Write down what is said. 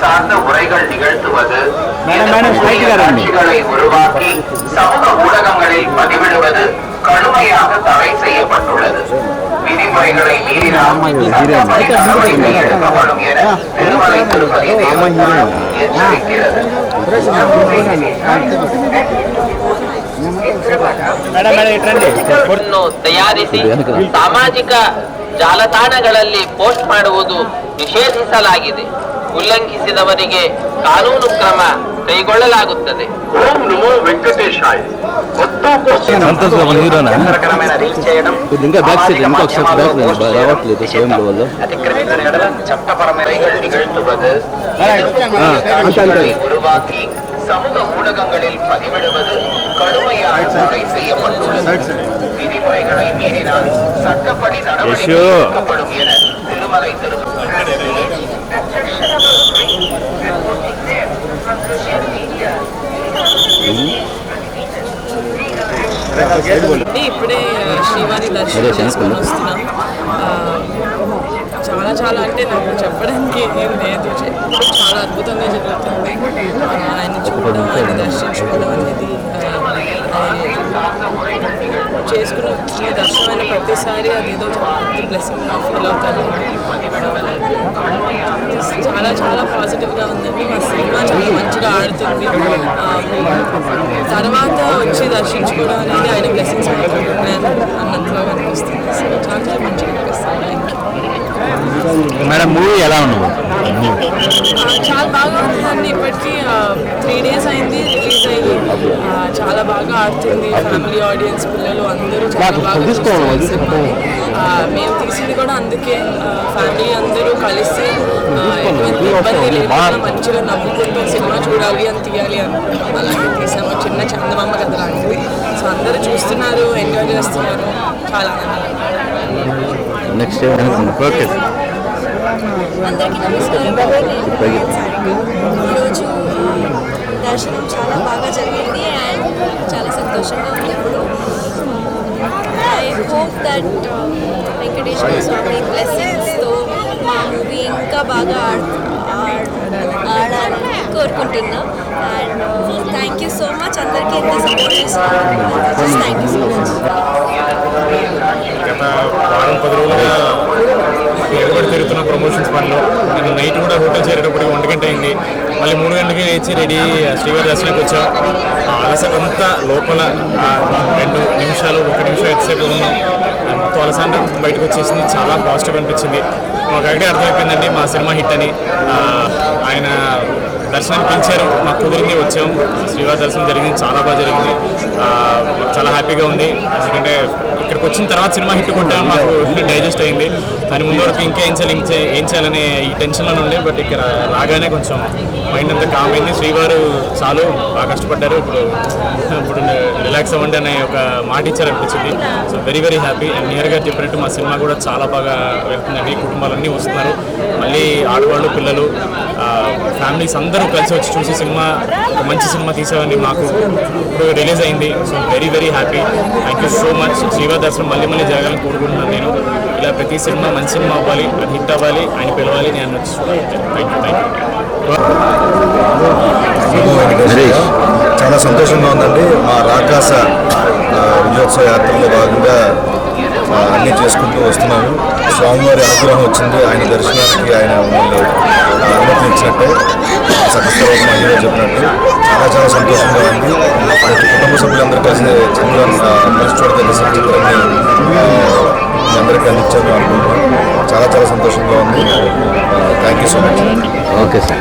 சார்ந்த உரைகள் நிகழ்த்துவது, காட்சிகளை உருவாக்கி சமூக ஊடகங்களில் பதிவிடுவது கடுமையாக தடை செய்யப்பட்டுள்ளது. விதிமுறைகளை மீறினால் சட்டப்படி நடவடிக்கை எடுக்கப்படும் என திருமலை திருப்பதி தேவஸ்தானம் எச்சரிக்கிறது. ತಯಾರಿಸಿ ಸಾಮಾಜಿಕ ಜಾಲತಾಣಗಳಲ್ಲಿ ಪೋಸ್ಟ್ ಮಾಡುವುದು ನಿಷೇಧಿಸಲಾಗಿದೆ. ಉಲ್ಲಂಘಿಸಿದವರಿಗೆ ಕಾನೂನು ಕ್ರಮ ಕೈಗೊಳ್ಳಲಾಗುತ್ತದೆ. ఓం నమో వెంకటేశాయ. உருவாக்கி சமூக ஊடகங்களில் பதிவிடுவது கடுமையாக தடை செய்யப்பட்டுள்ளது. விதிமுறைகளை மீறினால் சட்டப்படி நடவடிக்கை எடுக்கப்படும் என திருமலை ఇప్పుడే శ్రీవారి దర్శనం చేసుకొని వస్తున్నాం. చాలా అంటే నాకు చెప్పడానికి ఏం లేదు. చాలా అద్భుతంగా జరుగుతుంది. ఆయన చూడడం, ఆయన దర్శించుకోవడం అనేది చేసుకున్న దర్శనమైన ప్రతిసారి అదేదో బ్లెస్సింగ్ ఫీల్ అవుతాను. చాలా పాజిటివ్గా ఉందండి. మా సినిమా చాలా మంచిగా ఆడుతుంది. తర్వాత వచ్చి దర్శించుకోవడం అనేది ఆయన బ్లెస్సింగ్స్ అన్నట్లుగా అనిపిస్తుంది. చాలా మంచిగా అనిపిస్తుంది. మేడం మూవీ ఎలా ఉంది? చాలా బాగా ఉంటుందండి. ఇప్పటికీ 3 days అయింది రిలీజ్ అయ్యి. చాలా బాగా ఆడుతుంది. ఫ్యామిలీ ఆడియన్స్, పిల్లలు అందరూ చాలా బాగా చూస్తారు. మేము తీసింది కూడా అందుకే. ఫ్యామిలీ అందరూ కలిసి ఎటువంటి ఇబ్బంది లేకుండా మంచిగా నవ్వుకుంటూ సినిమా చూడాలి అని తీయాలి అనుకుంటాం. అలాగే తీసాము. చిన్న చందమామ కథ లాంటిది. సో అందరూ చూస్తున్నారు, ఎంజాయ్ చేస్తున్నారు. చాలా నెక్స్ట్ ఓకే. అందరికీ నమస్కారం. ఈరోజు దర్శనం చాలా బాగా జరిగింది అండ్ చాలా సంతోషంగా ఉంది. ఇప్పుడు ఐ హోప్ దట్ వెంకటేశ్వర స్వామి బ్లెస్సింగ్స్తో మా మూవీ ఇంకా బాగా ఆడాలని కోరుకుంటున్నాం. And thank you so much. అందరికీ ఎంత సపోర్ట్ చేస్తున్నారు. Thank you so much. గత వారం 10 రోజులుగా ఎగబడి తిరుగుతున్న ప్రమోషన్స్ పనిలో నేను నైట్ కూడా హోటల్ చేరేటప్పటికి 1 గంట అయింది. మళ్ళీ 3 గంటలకి లేచి రెడీ శ్రీవారి దర్శనానికి వచ్చాం. అలసటంతా లోపల 2 నిమిషాలు 1 నిమిషం ఎంతసేపు ఉన్నాం. ఎంతో అలసంతా బయటకు వచ్చేసింది. చాలా పాజిటివ్ అనిపించింది. మాకు ఒకటే అర్థమైపోయిందండి మా సినిమా హిట్ అని. ఆయన దర్శనానికి పిలిచారు, మాకు కుదిరింది, వచ్చాం. శ్రీవారి దర్శనం జరిగింది, చాలా బాగా జరిగింది. చాలా హ్యాపీగా ఉంది. ఎందుకంటే ఇక్కడికి వచ్చిన తర్వాత సినిమా హిట్ కొట్టాము, మాకు డైజెస్ట్ అయింది. దాని ముందు వరకు ఇంకా ఏం చేయాలనే ఈ టెన్షన్లో ఉండే. బట్ ఇక్కడ రాగానే కొంచెం మైండ్ అంతా కామ్ అయింది. శ్రీవారు చాలు బాగా కష్టపడ్డారు, ఇప్పుడు రిలాక్స్ అవ్వండి అనే ఒక మాట ఇచ్చారనిపించింది. So very happy. అండ్ నియర్ గారు చెప్పినట్టు మా సినిమా కూడా చాలా బాగా వెళ్తుందండి. కుటుంబాలన్నీ వస్తున్నారు. మళ్ళీ ఆడవాళ్ళు, పిల్లలు, ఫ్యామిలీస్ అందరూ కలిసి వచ్చి చూసి సినిమా ఒక మంచి సినిమా తీసామని మాకు ఇప్పుడు రిలీజ్ అయింది. So very happy. Thank you so much. శ్రీవారి దర్శనం మళ్ళీ జరగాలని కోరుకుంటున్నాను నేను. ఇలా ప్రతి సినిమా మంచి సినిమా అవ్వాలి, అది హిట్ అవ్వాలి, ఆయన పిలవాలి, నేను వచ్చి చాలా సంతోషంగా ఉందండి. మా రాకాస విజయోత్సవ యాత్రలో భాగంగా అన్నీ చేసుకుంటూ వస్తున్నాము. స్వామివారి అనుగ్రహం వచ్చింది. ఆయన దర్శనానికి ఆయన అనుమతించినట్టే సకస్వరూపం అయ్యో చెప్పినట్టు చాలా సంతోషంగా ఉంది. కుటుంబ సభ్యులందరూ కలిసి చిత్రాన్ని కలిసి చూడదగ్గ చిత్రాన్ని అందరికీ అందించాము అనుకుంటున్నాం. చాలా సంతోషంగా ఉంది. Thank you so much. Okay sir.